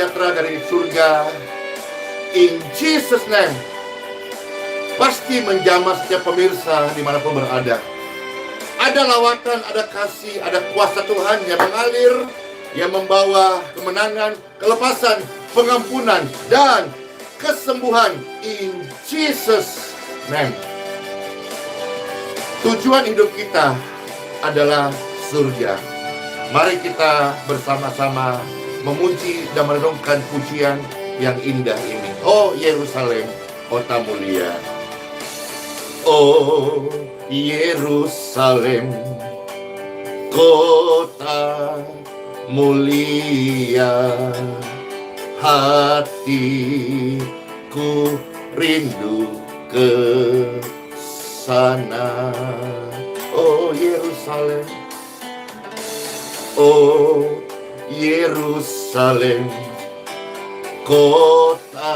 sejahtera dari surga, in Jesus name, pasti menjamah setiap pemirsa dimanapun berada. Ada lawatan, ada kasih, ada kuasa Tuhan yang mengalir, yang membawa kemenangan, kelepasan, pengampunan, dan kesembuhan in Jesus name. Tujuan hidup kita adalah surga. Mari kita bersama-sama memuji dan merenungkan pujian yang indah ini. Oh Yerusalem, kota mulia. Oh Yerusalem, kota mulia, hatiku rindu ke sana. Oh Yerusalem, oh Yerusalem, kota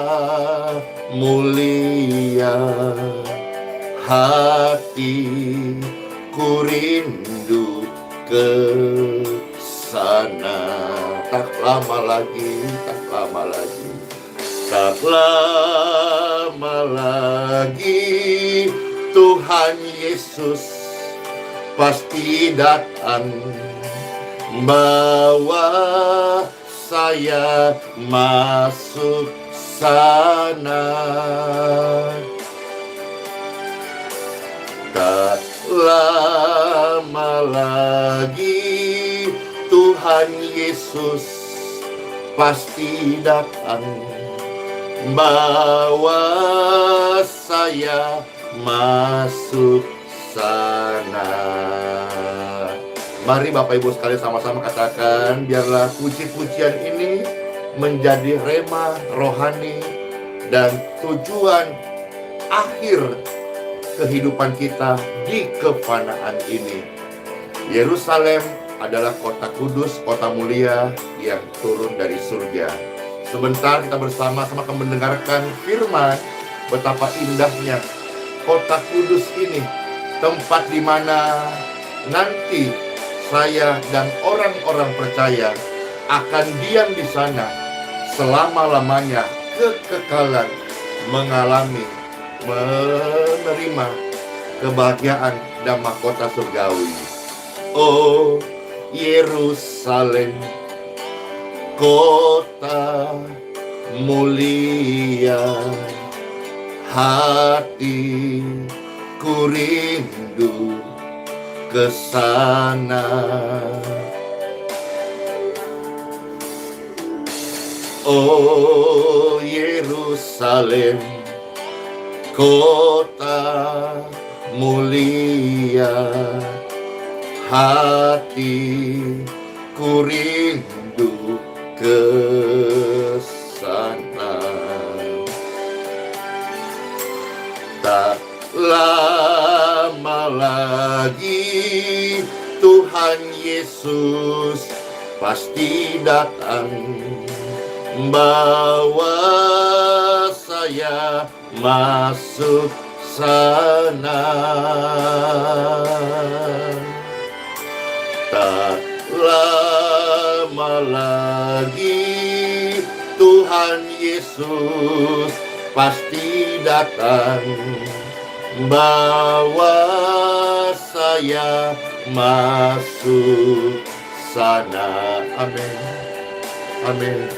mulia, hatiku rindu ke sana. Tak lama lagi, tak lama lagi, tak lama lagi, Tuhan Yesus pasti datang, bawa saya masuk sana. Tak lama lagi, Tuhan Yesus pasti datang, bawa saya masuk sana. Mari Bapak Ibu sekalian sama-sama katakan, biarlah puji-pujian ini menjadi rema rohani dan tujuan akhir kehidupan kita di kefanaan ini. Yerusalem adalah kota kudus, kota mulia yang turun dari surga. Sebentar kita bersama-sama akan mendengarkan firman betapa indahnya kota kudus ini, tempat di mana nanti saya dan orang-orang percaya akan diam di sana selama-lamanya, kekekalan, mengalami, menerima kebahagiaan dan mahkota surgawi. Oh Yerusalem, kota mulia, hatiku rindu ke sana. Oh Yerusalem, kota mulia, hatiku rindu ke sana. Tak lama lagi, Tuhan Yesus pasti datang, bawa saya masuk sana. Tak lama lagi, Tuhan Yesus pasti datang, bawa saya masuk sana. Amin, amin.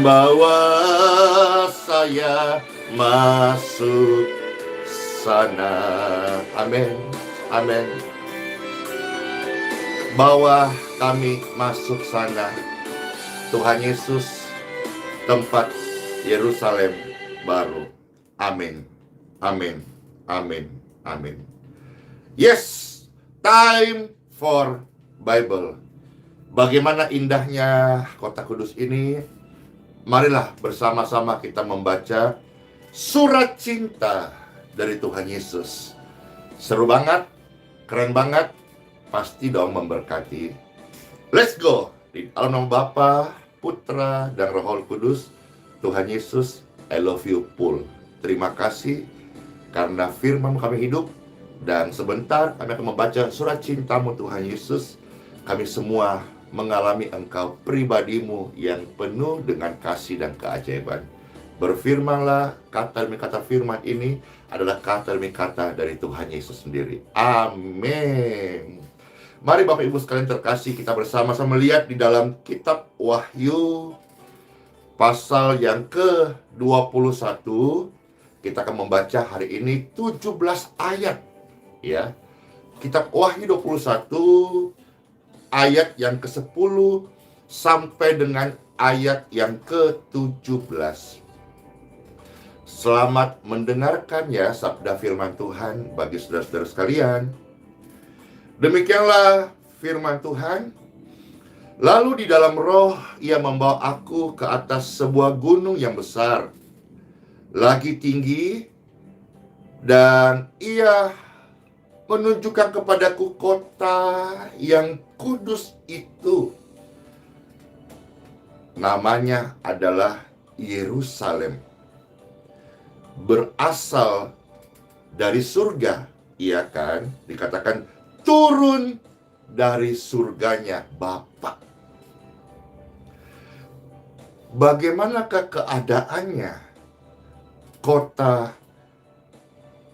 Bawa saya masuk sana. Amin, amin. Bawa kami masuk sana, Tuhan Yesus, tempat Yerusalem baru. Amin, amin, amin, amin. Yes, time for Bible. Bagaimana indahnya kota kudus ini. Marilah bersama-sama kita membaca surat cinta dari Tuhan Yesus. Seru banget, keren banget, pasti dong memberkati. Let's go. Di dalam nama Bapa, Putra, dan Roh Kudus. Tuhan Yesus, I love you full. Terima kasih karena firman kami hidup. Dan sebentar kami akan membaca surat cintamu Tuhan Yesus. Kami semua mengalami engkau pribadimu yang penuh dengan kasih dan keajaiban. Berfirmanlah, kata demi kata firman ini adalah kata demi kata dari Tuhan Yesus sendiri. Amin. Mari Bapak Ibu sekalian terkasih, kita bersama-sama melihat di dalam kitab Wahyu pasal yang ke-21. Kita akan membaca hari ini 17 ayat, ya. Kitab Wahyu 21 ayat yang ke-10 sampai dengan ayat yang ke-17. Selamat mendengarkan ya sabda firman Tuhan bagi saudara-saudara sekalian. Demikianlah firman Tuhan. Lalu di dalam roh ia membawa aku ke atas sebuah gunung yang besar, lagi tinggi, dan ia menunjukkan kepadaku kota yang kudus itu. Namanya adalah Yerusalem, berasal dari surga, iya kan? Dikatakan turun dari surganya Bapa. Bagaimanakah keadaannya kota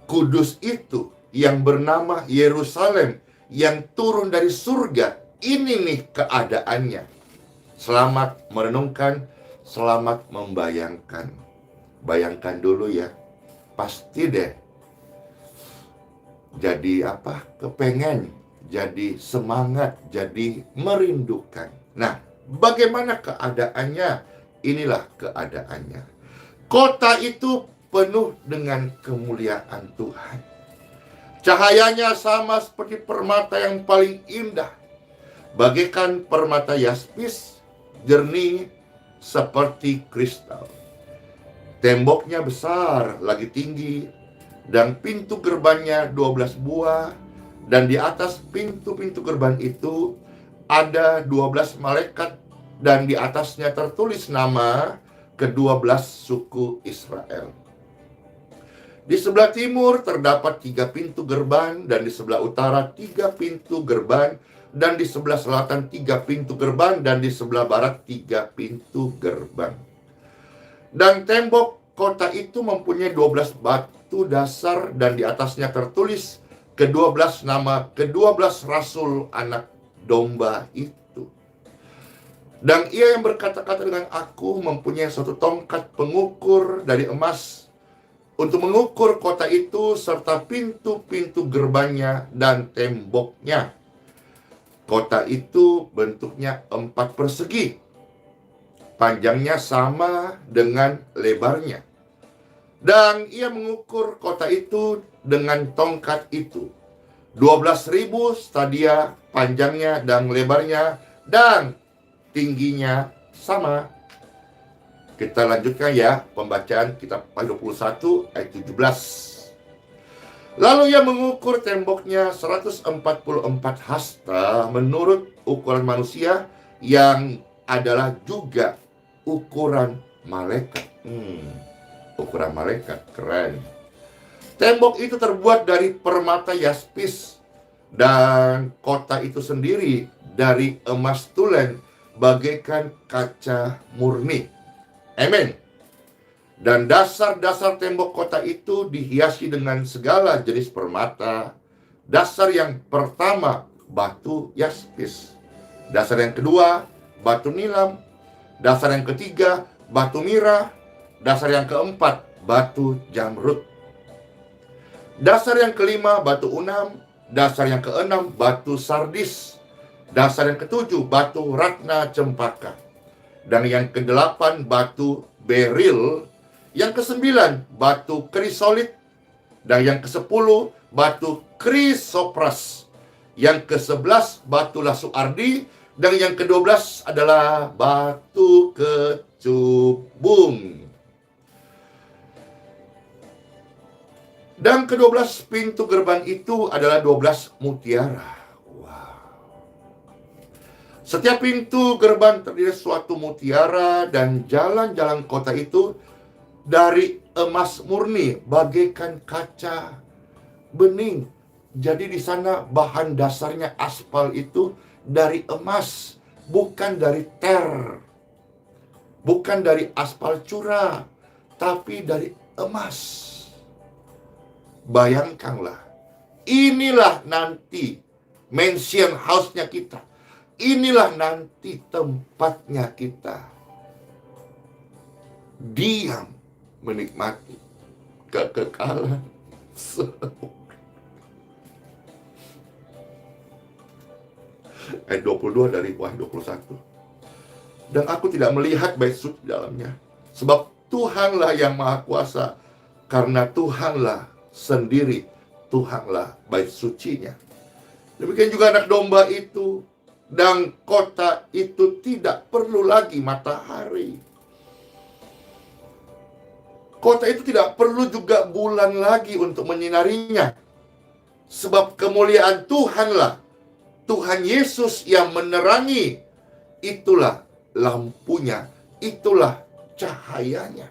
kudus itu yang bernama Yerusalem yang turun dari surga? Ini nih keadaannya. Selamat merenungkan, selamat membayangkan. Bayangkan dulu ya. Pasti deh jadi apa? Kepengen, jadi semangat, jadi merindukan. Nah, bagaimana keadaannya? Inilah keadaannya. Kota itu penuh dengan kemuliaan Tuhan. Cahayanya sama seperti permata yang paling indah, bagaikan permata yaspis, jernih seperti kristal. Temboknya besar, lagi tinggi, dan pintu gerbangnya 12 buah, dan di atas pintu-pintu gerbang itu ada 12 malaikat, dan di atasnya tertulis nama ke-12 suku Israel. Di sebelah timur terdapat 3 pintu gerbang, dan di sebelah utara 3 pintu gerbang, dan di sebelah selatan 3 pintu gerbang, dan di sebelah barat 3 pintu gerbang. Dan tembok kota itu mempunyai 12 batu dasar, dan di atasnya tertulis ke-12 nama ke-12 rasul anak domba itu. Dan ia yang berkata-kata dengan aku mempunyai suatu tongkat pengukur dari emas untuk mengukur kota itu serta pintu-pintu gerbangnya dan temboknya. Kota itu bentuknya 4 persegi. Panjangnya sama dengan lebarnya. Dan ia mengukur kota itu dengan tongkat itu. 12.000 stadia panjangnya dan lebarnya, dan tingginya sama. Kita lanjutkan ya pembacaan kitab Wahyu 21 ayat 17. Lalu ia mengukur temboknya 144 hasta menurut ukuran manusia, yang adalah juga ukuran malaikat. Ukuran malaikat, keren. Tembok itu terbuat dari permata yaspis, dan kota itu sendiri dari emas tulen bagaikan kaca murni. Amin. Dan dasar-dasar tembok kota itu dihiasi dengan segala jenis permata. Dasar yang pertama batu yaspis. Dasar yang kedua batu nilam. Dasar yang ketiga batu mira. Dasar yang keempat batu jamrud. Dasar yang kelima batu unam. Dasar yang keenam batu sardis. Dasar yang ketujuh batu ratna cempaka. Dan yang kedelapan batu beril. Yang kesembilan batu krisolit. Dan yang kesepuluh batu krisopras. Yang kesebelas batu lasuardi. Dan yang ke-12 adalah batu kecubung. Dan ke-12 pintu gerbang itu adalah 12 mutiara. Setiap pintu gerbang terdiri suatu mutiara, dan jalan-jalan kota itu dari emas murni bagaikan kaca bening. Jadi di sana bahan dasarnya aspal itu dari emas, bukan dari ter, bukan dari aspal cura, tapi dari emas. Bayangkanlah, inilah nanti mansion house-nya kita. Inilah nanti tempatnya kita diam menikmati kekekalan. Ayat 22 dari Wahyu 21. Dan aku tidak melihat bait suci di dalamnya, sebab Tuhanlah yang maha kuasa, karena Tuhanlah sendiri, Tuhanlah bait sucinya. Demikian juga anak domba itu, dan kota itu tidak perlu lagi matahari. Kota itu tidak perlu juga bulan lagi untuk menyinarinya, sebab kemuliaan Tuhanlah, Tuhan Yesus yang menerangi, itulah lampunya, itulah cahayanya.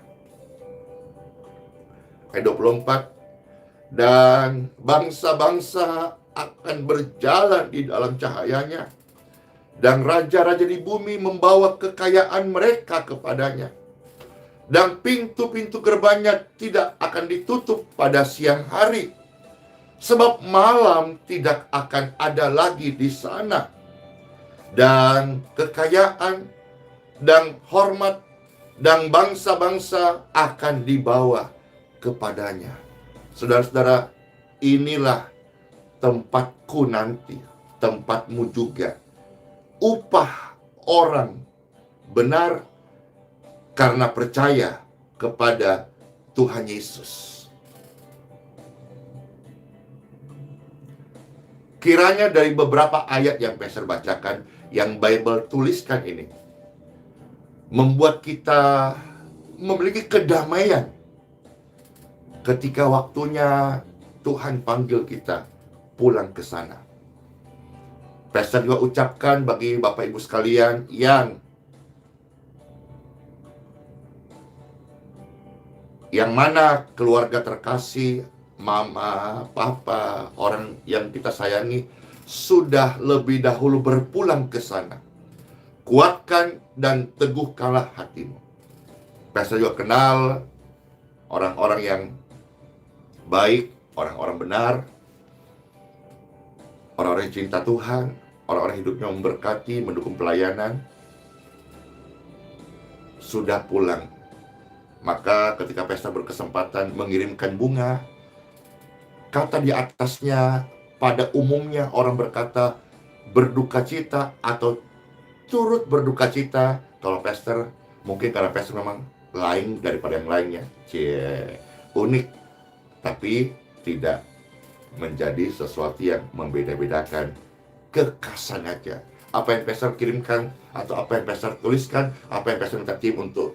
Ayat 24. Dan bangsa-bangsa akan berjalan di dalam cahayanya, dan raja-raja di bumi membawa kekayaan mereka kepadanya. Dan pintu-pintu gerbangnya tidak akan ditutup pada siang hari, sebab malam tidak akan ada lagi di sana. Dan kekayaan dan hormat dan bangsa-bangsa akan dibawa kepadanya. Saudara-saudara, inilah tempatku nanti, tempatmu juga. Upah orang benar karena percaya kepada Tuhan Yesus. Kiranya dari beberapa ayat yang Pastor bacakan, yang Bible tuliskan ini, membuat kita memiliki kedamaian ketika waktunya Tuhan panggil kita pulang ke sana. Pastor juga ucapkan bagi Bapak Ibu sekalian yang mana keluarga terkasih, mama, papa, orang yang kita sayangi, sudah lebih dahulu berpulang ke sana. Kuatkan dan teguhkanlah hatimu. Pastor juga kenal orang-orang yang baik, orang-orang benar, orang-orang yang cinta Tuhan, orang-orang hidupnya memberkati, mendukung pelayanan, sudah pulang. Maka ketika Pastor berkesempatan mengirimkan bunga, kata di atasnya, pada umumnya orang berkata berduka cita atau turut berduka cita. Kalau Pastor, mungkin karena Pastor memang lain daripada yang lainnya, unik, tapi tidak menjadi sesuatu yang membeda-bedakan. Kekasan aja. Apa yang Pastor kirimkan, atau apa yang Pastor tuliskan, apa yang Pastor minta tim untuk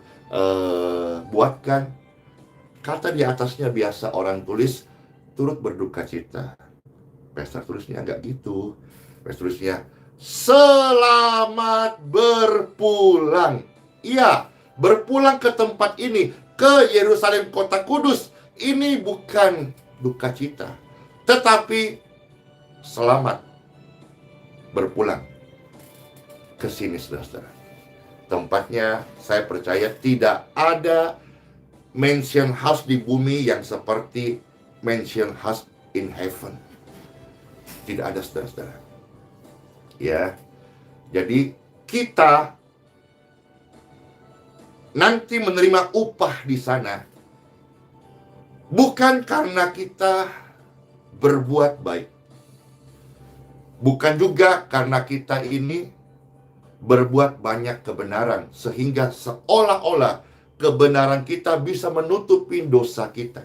buatkan, kata di atasnya biasa orang tulis turut berduka cita. Pastor tulisnya enggak gitu. Pastor tulisnya selamat berpulang. Iya, berpulang ke tempat ini, ke Yerusalem kota kudus. Ini bukan duka cita, tetapi selamat berpulang ke sini, saudara-saudara. Tempatnya, saya percaya tidak ada mansion house di bumi yang seperti mansion house in heaven. Tidak ada, saudara-saudara. Ya, jadi kita nanti menerima upah di sana bukan karena kita berbuat baik, bukan juga karena kita ini berbuat banyak kebenaran, sehingga seolah-olah kebenaran kita bisa menutupi dosa kita.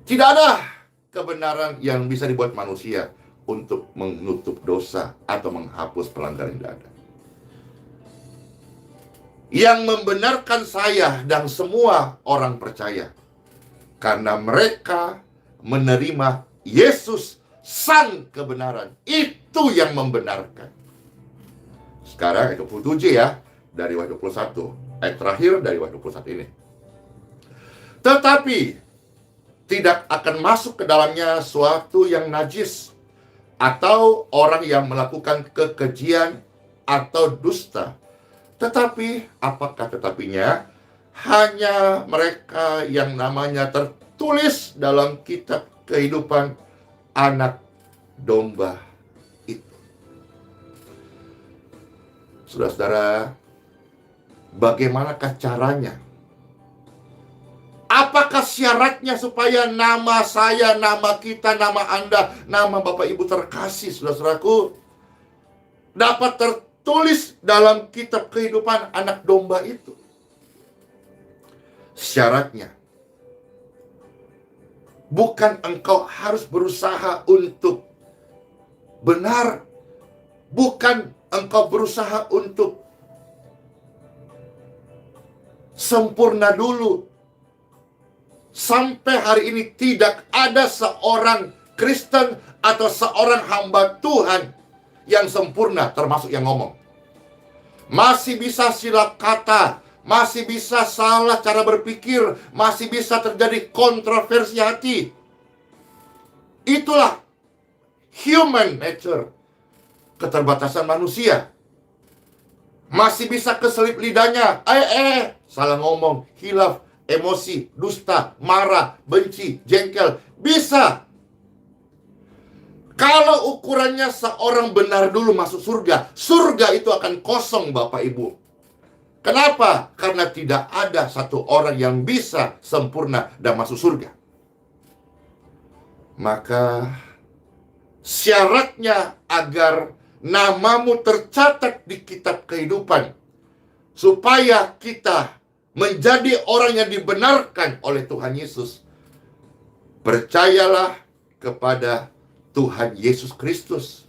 Tidak ada kebenaran yang bisa dibuat manusia untuk menutup dosa atau menghapus pelanggaran yang ada. Yang membenarkan saya dan semua orang percaya, karena mereka menerima Yesus, Sang kebenaran. Itu yang membenarkan. Sekarang ayat 27 ya, dari Wahyu 21. Ayat terakhir dari Wahyu 21 ini. Tetapi tidak akan masuk ke dalamnya suatu yang najis, atau orang yang melakukan kekejian, atau dusta. Tetapi, apakah tetapinya? Hanya mereka yang namanya tertulis dalam kitab kehidupan anak domba itu. Saudara-saudara, bagaimanakah caranya? Apakah syaratnya supaya nama saya, nama kita, nama Anda, nama Bapak Ibu terkasih, saudara-saudaraku, dapat tertulis dalam kitab kehidupan anak domba itu? Syaratnya, bukan engkau harus berusaha untuk benar, bukan engkau berusaha untuk sempurna dulu. Sampai hari ini tidak ada seorang Kristen atau seorang hamba Tuhan yang sempurna, termasuk yang ngomong. Masih bisa silap kata, masih bisa salah cara berpikir, masih bisa terjadi kontroversi hati. Itulah human nature, keterbatasan manusia. Masih bisa keselip lidahnya, salah ngomong, hilaf, emosi, dusta, marah, benci, jengkel. Bisa. Kalau ukurannya seorang benar dulu masuk surga, surga itu akan kosong, Bapak Ibu. Kenapa? Karena tidak ada satu orang yang bisa sempurna dan masuk surga. Maka syaratnya agar namamu tercatat di kitab kehidupan, supaya kita menjadi orang yang dibenarkan oleh Tuhan Yesus, percayalah kepada Tuhan Yesus Kristus,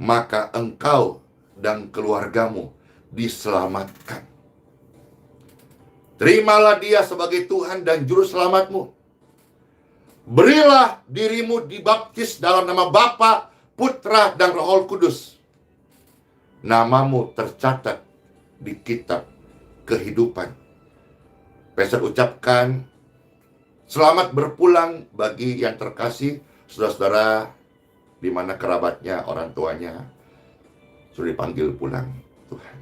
maka engkau dan keluargamu diselamatkan. Terimalah Dia sebagai Tuhan dan Juru Selamatmu. Berilah dirimu dibaptis dalam nama Bapa, Putra, dan Roh Kudus. Namamu tercatat di kitab kehidupan. Pastor ucapkan selamat berpulang bagi yang terkasih, saudara-saudara, di mana kerabatnya, orang tuanya sudah dipanggil pulang Tuhan.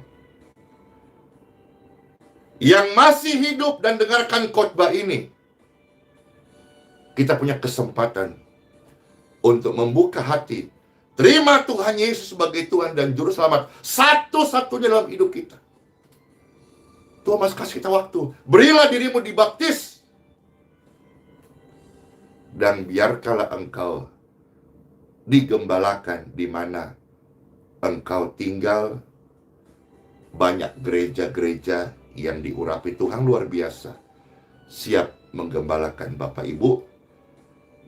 Yang masih hidup dan dengarkan khotbah ini, kita punya kesempatan untuk membuka hati, terima Tuhan Yesus sebagai Tuhan dan Juru Selamat satu-satunya dalam hidup kita. Tuhan masih kasih kita waktu. Berilah dirimu dibaptis, dan biarkanlah engkau digembalakan di mana engkau tinggal. Banyak gereja-gereja yang diurapi Tuhan luar biasa, siap menggembalakan Bapak Ibu,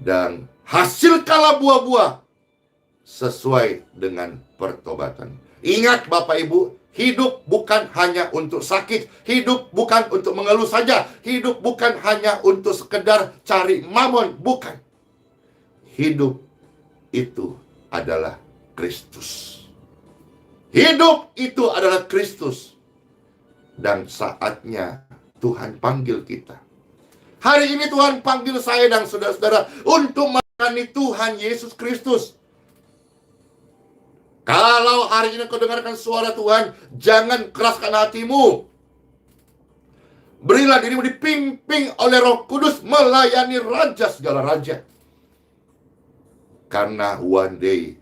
dan hasilkanlah buah-buah sesuai dengan pertobatan. Ingat Bapak Ibu, hidup bukan hanya untuk sakit, hidup bukan untuk mengeluh saja, hidup bukan hanya untuk sekedar cari mamon, bukan. Hidup itu adalah Kristus. Hidup itu adalah Kristus. Dan saatnya Tuhan panggil kita. Hari ini Tuhan panggil saya dan saudara-saudara untuk melayani Tuhan Yesus Kristus. Kalau hari ini kau dengarkan suara Tuhan, jangan keraskan hatimu. Berilah dirimu dipimpin oleh Roh Kudus melayani Raja segala raja. Karena one day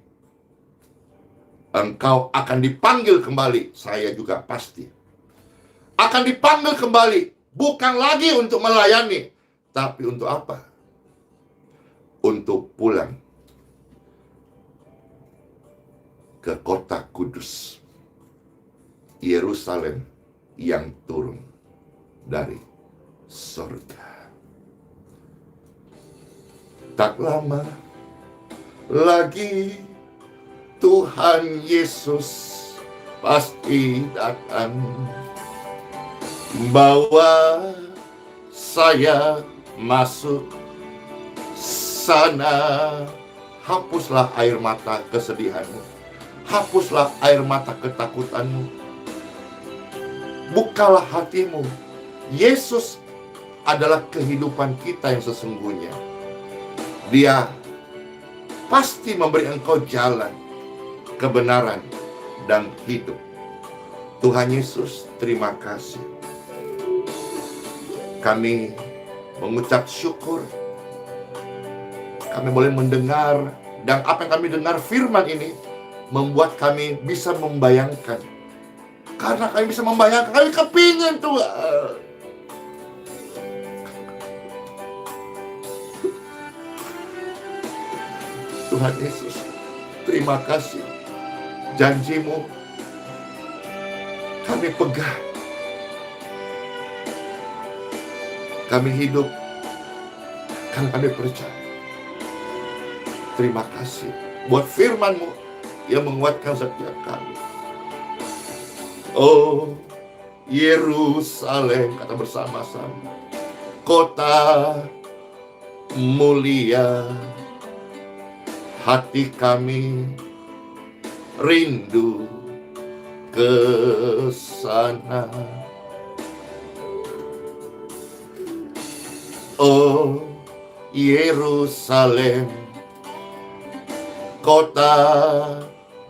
engkau akan dipanggil kembali, saya juga pasti akan dipanggil kembali, bukan lagi untuk melayani, tapi untuk apa? Untuk pulang ke kota kudus, Yerusalem yang turun dari surga. Tak lama lagi Tuhan Yesus pasti datang, bawa saya masuk sana. Hapuslah air mata kesedihanmu, hapuslah air mata ketakutanmu, bukalah hatimu. Yesus adalah kehidupan kita yang sesungguhnya. Dia pasti memberi engkau jalan, kebenaran, dan hidup. Tuhan Yesus, terima kasih. Kami mengucap syukur. Kami boleh mendengar, dan apa yang kami dengar firman ini membuat kami bisa membayangkan. Karena kami bisa membayangkan, kami kepingin Tuhan. Tuhan Yesus, terima kasih. Janji-Mu kami pegang. Kami hidup karena kami percaya. Terima kasih buat firman-Mu yang menguatkan setiap kami. Oh, Yerusalem, kata bersama-sama, kota mulia, hati kami rindu ke sana. Oh, Yerusalem, kota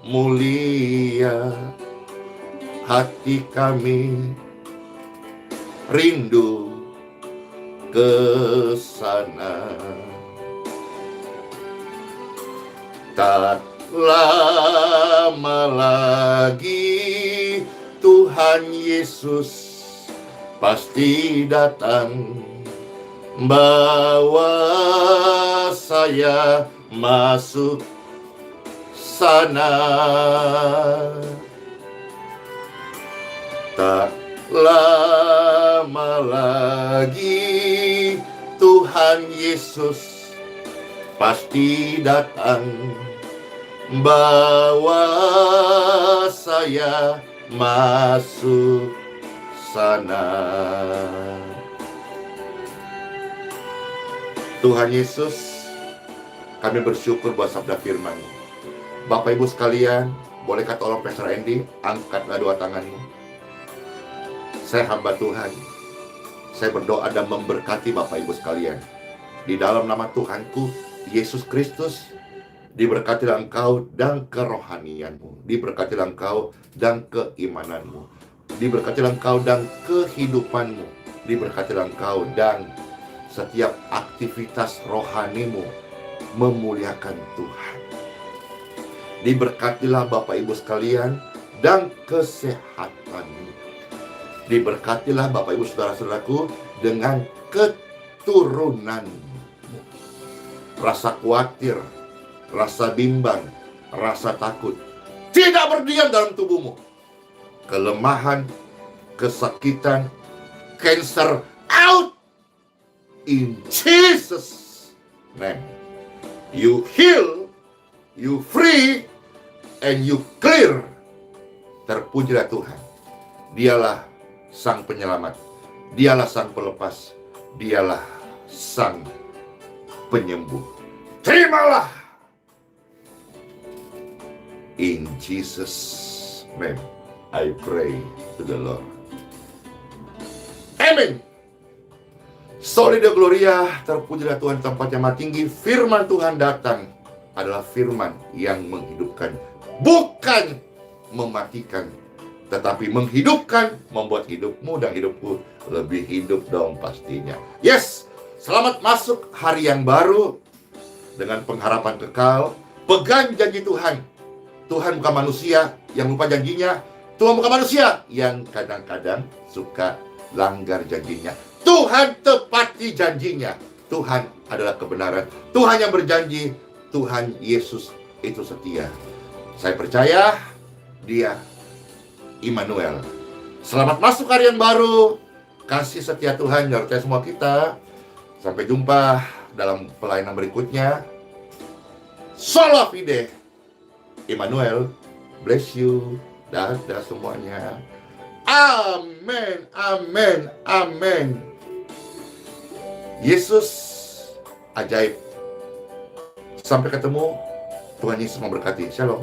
mulia, hati kami rindu ke sana. Tak lama lagi Tuhan Yesus pasti datang, bawa saya masuk sana. Tak lama lagi Tuhan Yesus pasti datang, bawa saya masuk sana. Tuhan Yesus, kami bersyukur buat sabda firman. Bapak Ibu sekalian, bolehkah tolong Pastor Andy angkatlah dua tanganmu. Saya hamba Tuhan, saya berdoa dan memberkati Bapak Ibu sekalian. Di dalam nama Tuhanku Yesus Kristus, diberkatilah engkau dan kerohanianmu, diberkatilah engkau dan keimananmu, diberkatilah engkau dan kehidupanmu, diberkatilah engkau dan setiap aktivitas rohanimu memuliakan Tuhan. Diberkatilah Bapak Ibu sekalian dan kesehatanmu. Diberkatilah Bapak Ibu saudara-saudaraku dengan keturunanmu. Rasa khawatir, rasa bimbang, rasa takut tidak berdiam dalam tubuhmu. Kelemahan, kesakitan, cancer out in Jesus' name. You heal, you free, and you clear. Terpujilah Tuhan. Dialah Sang Penyelamat, Dialah Sang Pelepas, Dialah Sang Penyembuh. Terimalah. In Jesus' name, I pray to the Lord. Amen. Soli Deo Gloria, terpujilah Tuhan tempat yang maha tinggi. Firman Tuhan datang adalah firman yang menghidupkan, bukan mematikan, tetapi menghidupkan, membuat hidupmu dan hidupku lebih hidup dong pastinya. Yes, selamat masuk hari yang baru dengan pengharapan kekal. Pegang janji Tuhan. Tuhan bukan manusia yang lupa janjinya. Tuhan bukan manusia yang kadang-kadang suka langgar janjinya. Tuhan tepati janjinya. Tuhan adalah kebenaran. Tuhan yang berjanji. Tuhan Yesus itu setia. Saya percaya Dia Immanuel. Selamat masuk hari yang baru. Kasih setia Tuhan menyertai semua kita. Sampai jumpa dalam pelayanan berikutnya. Sola Fide. Immanuel, bless you. Dadah semuanya. Amin, amin, amin. Yesus ajaib. Sampai ketemu. Tuhan Yesus memberkati. Shalom.